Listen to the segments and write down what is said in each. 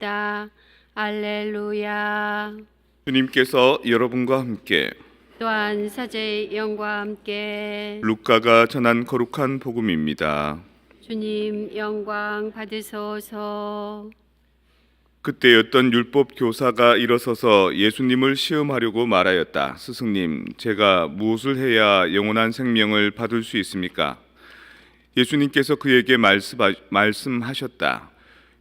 있다. 알렐루야. 주님께서 여러분과 함께 또한 사제의 영과 함께 루카가 전한 거룩한 복음입니다. 주님 영광 받으소서. 그때 어떤 율법 교사가 일어서서 예수님을 시험하려고 말하였다. 스승님, 제가 무엇을 해야 영원한 생명을 받을 수 있습니까? 예수님께서 그에게 말씀하셨다.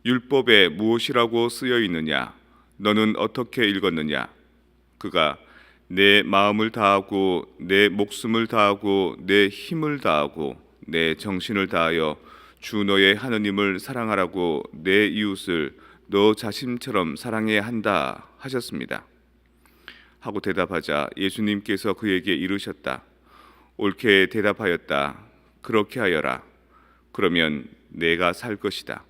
율법에 무엇이라고 쓰여 있느냐? 너는 어떻게 읽었느냐? 그가 내 마음을 다하고 내 목숨을 다하고 내 힘을 다하고 내 정신을 다하여 주 너의 하느님을 사랑하라고 내 이웃을 너 자신처럼 사랑해야 한다 하셨습니다. 하고 대답하자 예수님께서 그에게 이르셨다. 옳게 대답하였다. 그렇게 하여라. 그러면 내가 살 것이다.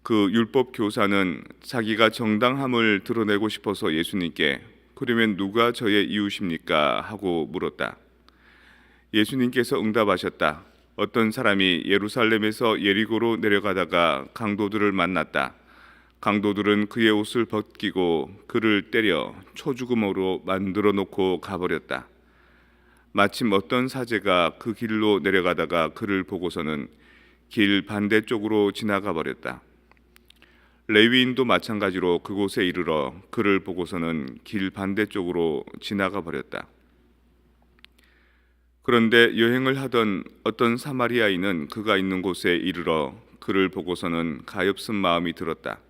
그 율법 교사는 자기가 정당함을 드러내고 싶어서 예수님께 그러면 누가 저의 이웃입니까? 하고 물었다. 예수님께서 응답하셨다. 어떤 사람이 예루살렘에서 예리고로 내려가다가 강도들을 만났다. 강도들은 그의 옷을 벗기고 그를 때려 초죽음으로 만들어 놓고 가버렸다. 마침 어떤 사제가 그 길로 내려가다가 그를 보고서는 길 반대쪽으로 지나가 버렸다. 레위인도 마찬가지로 그곳에 이르러 그를 보고서는 길 반대쪽으로 지나가 버렸다. 그런데 여행을 하던 어떤 사마리아인은 그가 있는 곳에 이르러 그를 보고서는 가엾은 마음이 들었다.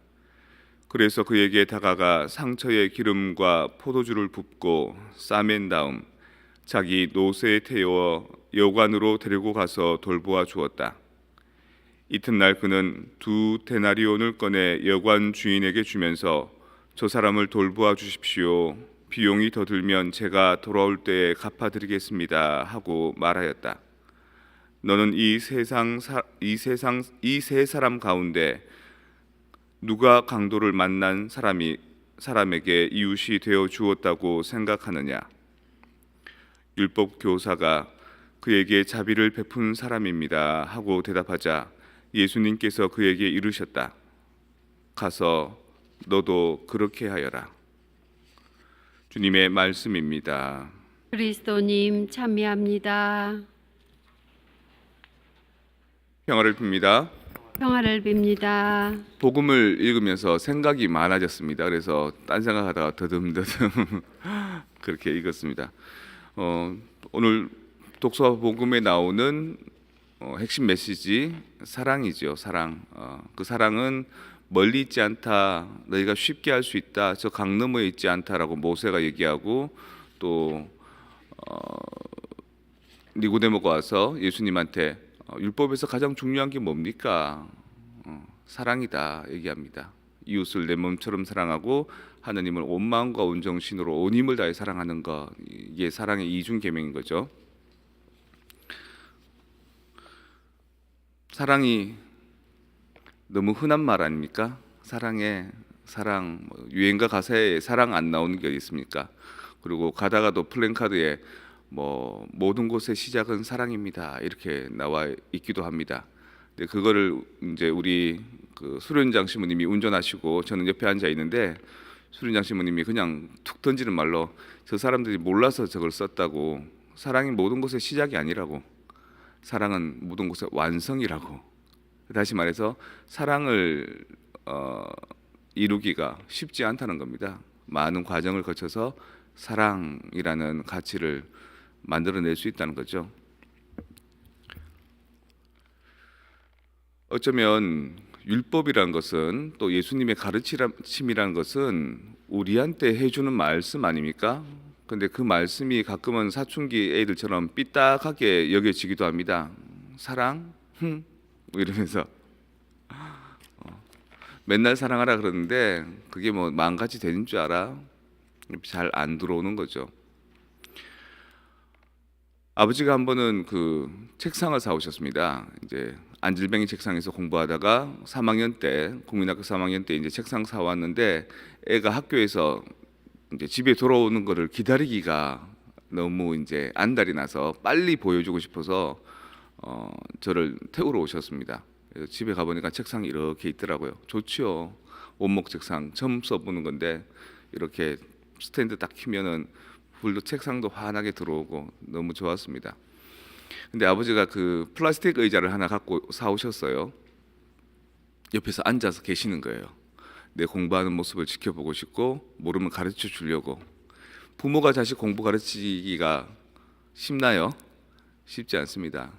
그래서 그에게 다가가 상처에 기름과 포도주를 붓고 싸맨 다음 자기 노새에 태워 여관으로 데리고 가서 돌보아 주었다. 이튿날 그는 2데나리온을 꺼내 여관 주인에게 주면서 저 사람을 돌보아 주십시오. 비용이 더 들면 제가 돌아올 때에 갚아드리겠습니다. 하고 말하였다. 너는 이 세 사람 가운데 누가 강도를 만난 사람에게 이웃이 되어 주었다고 생각하느냐? 율법 교사가 그에게 자비를 베푼 사람입니다. 하고 대답하자 예수님께서 그에게 이르셨다. 가서 너도 그렇게 하여라. 주님의 말씀입니다. 그리스도님 참여합니다. 평화를 빕니다. 평화를 빕니다. 복음을 읽으면서 생각이 많아졌습니다. 그래서 딴 생각하다가 더듬더듬 그렇게 읽었습니다. 오늘 독서 복음에 나오는 핵심 메시지 사랑이죠. 사랑. 그 사랑은 멀리 있지 않다. 너희가 쉽게 할 수 있다. 저 강 너머에 있지 않다라고 모세가 얘기하고 또 니고데모가 와서 예수님한테 율법에서 가장 중요한 게 뭡니까? 사랑이다 얘기합니다. 이웃을 내 몸처럼 사랑하고 하느님을 온 마음과 온 정신으로 온 힘을 다해 사랑하는 것, 이게 사랑의 이중 계명인 거죠. 사랑이 너무 흔한 말 아닙니까? 사랑, 유행가 가사에 사랑 안 나오는 게 어디 있습니까? 그리고 가다가도 플랜카드에 모든 곳의 시작은 사랑입니다 이렇게 나와 있기도 합니다. 근데 그거를 이제 우리 그 수련장 신부님이 운전하시고 저는 옆에 앉아 있는데 수련장 신부님이 그냥 툭 던지는 말로 저 사람들이 몰라서 저걸 썼다고. 사랑이 모든 곳의 시작이 아니라고. 사랑은 모든 곳의 완성이라고. 다시 말해서 사랑을 이루기가 쉽지 않다는 겁니다. 많은 과정을 거쳐서 사랑이라는 가치를 만들어낼 수 있다는 거죠. 어쩌면 율법이라는 것은 또 예수님의 가르침이라는 것은 우리한테 해주는 말씀 아닙니까? 근데 그 말씀이 가끔은 사춘기 애들처럼 삐딱하게 여겨지기도 합니다. 사랑? 이러면서 맨날 사랑하라 그러는데 그게 마음같이 되는 줄 알아? 잘 안 들어오는 거죠. 아버지가 한 번은 그 책상을 사오셨습니다. 이제 안질뱅이 책상에서 공부하다가 3학년 때 국민학교 3학년 때 이제 책상 사왔는데 애가 학교에서 이제 집에 돌아오는 거를 기다리기가 너무 이제 안달이 나서 빨리 보여주고 싶어서 저를 태우러 오셨습니다. 그래서 집에 가보니까 책상이 이렇게 있더라고요. 좋지요. 원목 책상 처음 써보는 건데 이렇게 스탠드 딱 키면은 불도 책상도 환하게 들어오고 너무 좋았습니다. 근데 아버지가 그 플라스틱 의자를 하나 갖고 사오셨어요. 옆에서 앉아서 계시는 거예요. 내 공부하는 모습을 지켜보고 싶고 모르면 가르쳐 주려고. 부모가 자식 공부 가르치기가 쉽나요? 쉽지 않습니다.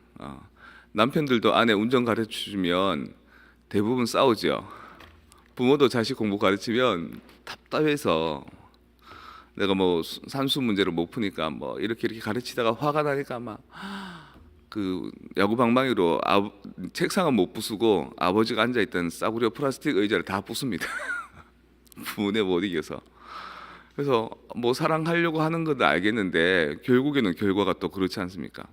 남편들도 아내 운전 가르쳐 주면 대부분 싸우죠. 부모도 자식 공부 가르치면 답답해서 내가 뭐 산수 문제를 못 푸니까 뭐 이렇게 가르치다가 화가 나니까 막 그 야구 방망이로 책상은 못 부수고 아버지가 앉아 있던 싸구려 플라스틱 의자를 다 부숩니다. 분에 못 이겨서. 그래서 뭐 사랑하려고 하는 건 알겠는데 결국에는 결과가 또 그렇지 않습니까?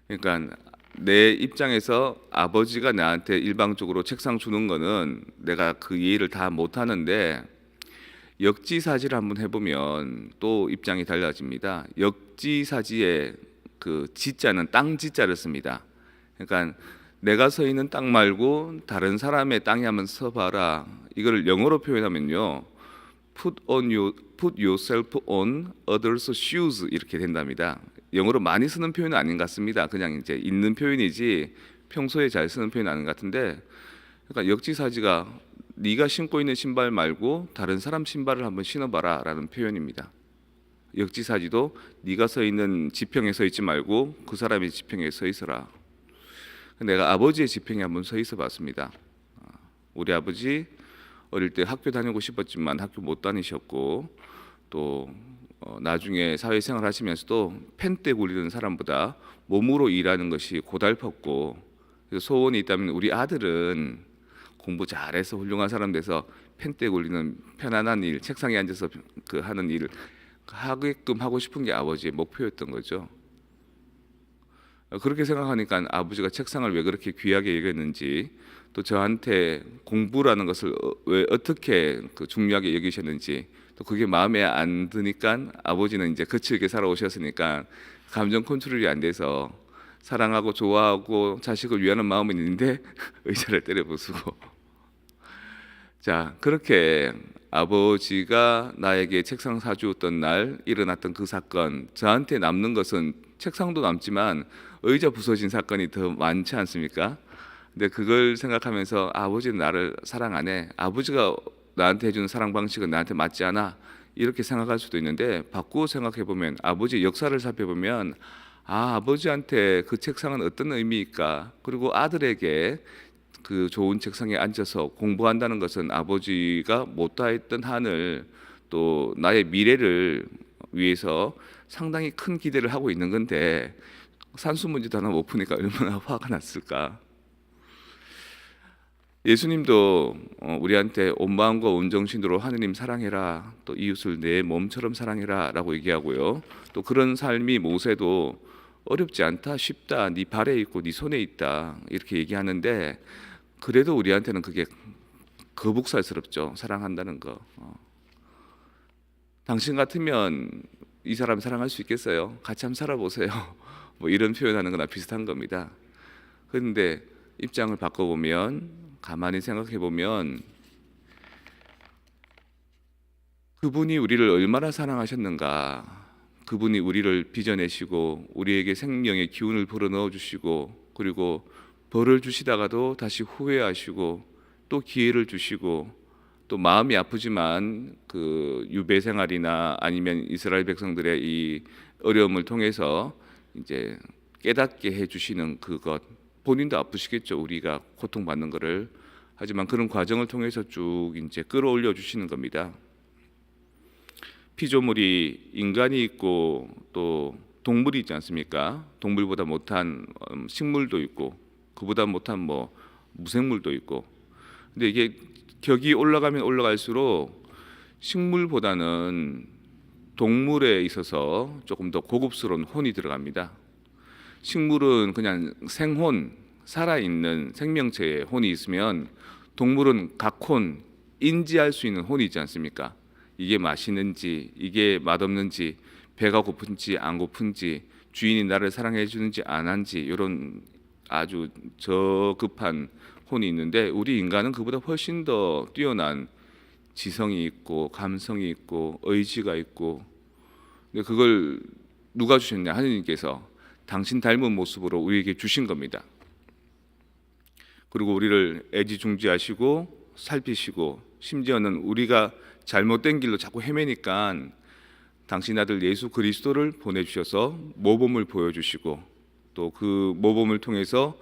그러니까 내 입장에서 아버지가 나한테 일방적으로 책상 주는 거는 내가 그 이해를 다 못 하는데 역지사지를 한번 해보면 또 입장이 달라집니다. 역지사지의 그 지자는 땅 지자를 씁니다. 그러니까 내가 서 있는 땅 말고 다른 사람의 땅에 한번 서봐라. 이걸 영어로 표현하면요, put yourself on others' shoes 이렇게 된답니다. 영어로 많이 쓰는 표현은 아닌 것 같습니다. 그냥 이제 있는 표현이지 평소에 잘 쓰는 표현은 아닌 것 같은데, 그러니까 역지사지가 네가 신고 있는 신발 말고 다른 사람 신발을 한번 신어봐라라는 표현입니다. 역지사지도 네가 서 있는 지평에 서 있지 말고 그 사람의 지평에 서 있어라. 내가 아버지의 지평에 한번 서 있어 봤습니다. 우리 아버지 어릴 때 학교 다니고 싶었지만 학교 못 다니셨고 또 나중에 사회생활 하시면서도 펜대 굴리는 사람보다 몸으로 일하는 것이 고달팠고, 그래서 소원이 있다면 우리 아들은 공부 잘해서 훌륭한 사람 돼서 펜대 굴리는 편안한 일, 책상에 앉아서 그 하는 일을 하게끔 하고 싶은 게 아버지의 목표였던 거죠. 그렇게 생각하니까 아버지가 책상을 왜 그렇게 귀하게 여겼는지, 또 저한테 공부라는 것을 왜 어떻게 그 중요하게 여기셨는지, 또 그게 마음에 안 드니까 아버지는 이제 거칠게 살아오셨으니까 감정 컨트롤이 안 돼서 사랑하고 좋아하고 자식을 위하는 마음은 있는데 의자를 때려 부수고. 자, 그렇게 아버지가 나에게 책상 사주었던 날 일어났던 그 사건, 저한테 남는 것은 책상도 남지만 의자 부서진 사건이 더 많지 않습니까? 근데 그걸 생각하면서 아버지는 나를 사랑 안 해, 아버지가 나한테 해주는 사랑 방식은 나한테 맞지 않아, 이렇게 생각할 수도 있는데, 바꾸어 생각해 보면, 아버지의 역사를 살펴보면 아버지한테 그 책상은 어떤 의미일까? 그리고 아들에게 그 좋은 책상에 앉아서 공부한다는 것은 아버지가 못다했던 한을, 또 나의 미래를 위해서 상당히 큰 기대를 하고 있는 건데 산수 문제도 하나 못 푸니까 얼마나 화가 났을까. 예수님도 우리한테 온 마음과 온 정신으로 하느님 사랑해라, 또 이웃을 내 몸처럼 사랑해라 라고 얘기하고요. 또 그런 삶이 모세도 어렵지 않다, 쉽다, 네 발에 있고 네 손에 있다 이렇게 얘기하는데, 그래도 우리한테는 그게 거북살스럽죠. 사랑한다는 거. 당신 같으면 이 사람 사랑할 수 있겠어요? 같이 한번 살아보세요. 뭐 이런 표현하는 거나 비슷한 겁니다. 그런데 입장을 바꿔보면, 가만히 생각해보면 그분이 우리를 얼마나 사랑하셨는가, 그분이 우리를 빚어내시고 우리에게 생명의 기운을 불어넣어 주시고, 그리고 벌을 주시다가도 다시 후회하시고 또 기회를 주시고, 또 마음이 아프지만 그 유배 생활이나 아니면 이스라엘 백성들의 이 어려움을 통해서 이제 깨닫게 해주시는 그것, 본인도 아프시겠죠, 우리가 고통받는 것을. 하지만 그런 과정을 통해서 쭉 이제 끌어올려 주시는 겁니다. 피조물이 인간이 있고 또 동물이 있지 않습니까? 동물보다 못한 식물도 있고 그보다 못한 뭐 무생물도 있고. 근데 이게 격이 올라가면 올라갈수록 식물보다는 동물에 있어서 조금 더 고급스러운 혼이 들어갑니다. 식물은 그냥 생혼, 살아있는 생명체의 혼이 있으면 동물은 각혼, 인지할 수 있는 혼이 있지 않습니까? 이게 맛있는지, 이게 맛없는지, 배가 고픈지 안 고픈지, 주인이 나를 사랑해 주는지 안 한지, 이런 아주 저급한 혼이 있는데 우리 인간은 그보다 훨씬 더 뛰어난 지성이 있고 감성이 있고 의지가 있고, 근데 그걸 누가 주셨냐? 하느님께서 당신 닮은 모습으로 우리에게 주신 겁니다. 그리고 우리를 애지중지하시고 살피시고, 심지어는 우리가 잘못된 길로 자꾸 헤매니까 당신 아들 예수 그리스도를 보내주셔서 모범을 보여주시고, 또 그 모범을 통해서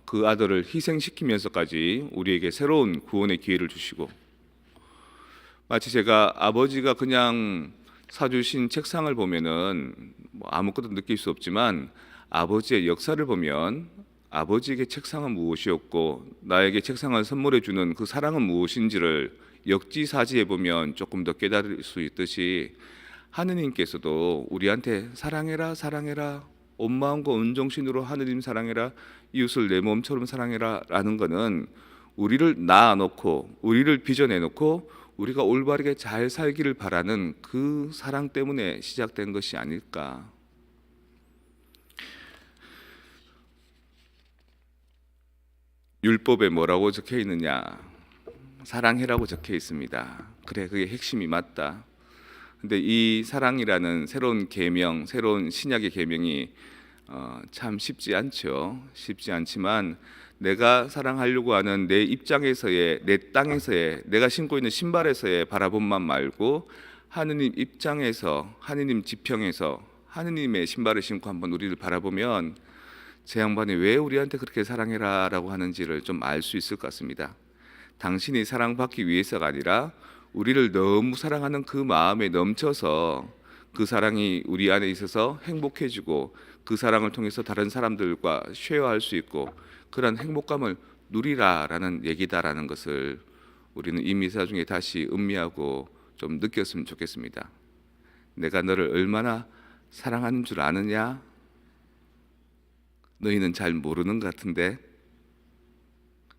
그 아들을 희생시키면서까지 우리에게 새로운 구원의 기회를 주시고, 마치 제가 아버지가 그냥 사주신 책상을 보면은 뭐 아무것도 느낄 수 없지만, 아버지의 역사를 보면 아버지에게 책상은 무엇이었고 나에게 책상을 선물해 주는 그 사랑은 무엇인지를 역지사지해 보면 조금 더 깨달을 수 있듯이, 하느님께서도 우리한테 사랑해라 사랑해라, 온 마음과 온 정신으로 하느님 사랑해라, 이웃을 내 몸처럼 사랑해라 라는 거는 우리를 낳아놓고 우리를 빚어내놓고 우리가 올바르게 잘 살기를 바라는 그 사랑 때문에 시작된 것이 아닐까. 율법에 뭐라고 적혀 있느냐? 사랑해라고 적혀 있습니다. 그래, 그게 핵심이 맞다. 근데 이 사랑이라는 새로운 계명, 새로운 신약의 계명이 참 쉽지 않죠. 쉽지 않지만 내가 사랑하려고 하는 내 입장에서의, 내 땅에서의, 내가 신고 있는 신발에서의 바라봄만 말고 하느님 입장에서, 하느님 지평에서 하느님의 신발을 신고 한번 우리를 바라보면 제 양반이 왜 우리한테 그렇게 사랑해라 라고 하는지를 좀 알 수 있을 것 같습니다. 당신이 사랑받기 위해서가 아니라 우리를 너무 사랑하는 그 마음에 넘쳐서 그 사랑이 우리 안에 있어서 행복해지고, 그 사랑을 통해서 다른 사람들과 쉐어할 수 있고 그런 행복감을 누리라라는 얘기다라는 것을 우리는 이 미사 중에 다시 음미하고 좀 느꼈으면 좋겠습니다. 내가 너를 얼마나 사랑하는 줄 아느냐? 너희는 잘 모르는 것 같은데,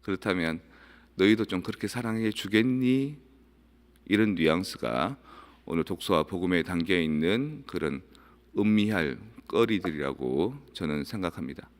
그렇다면 너희도 좀 그렇게 사랑해 주겠니? 이런 뉘앙스가 오늘 독서와 복음에 담겨 있는 그런 음미할 거리들이라고 저는 생각합니다.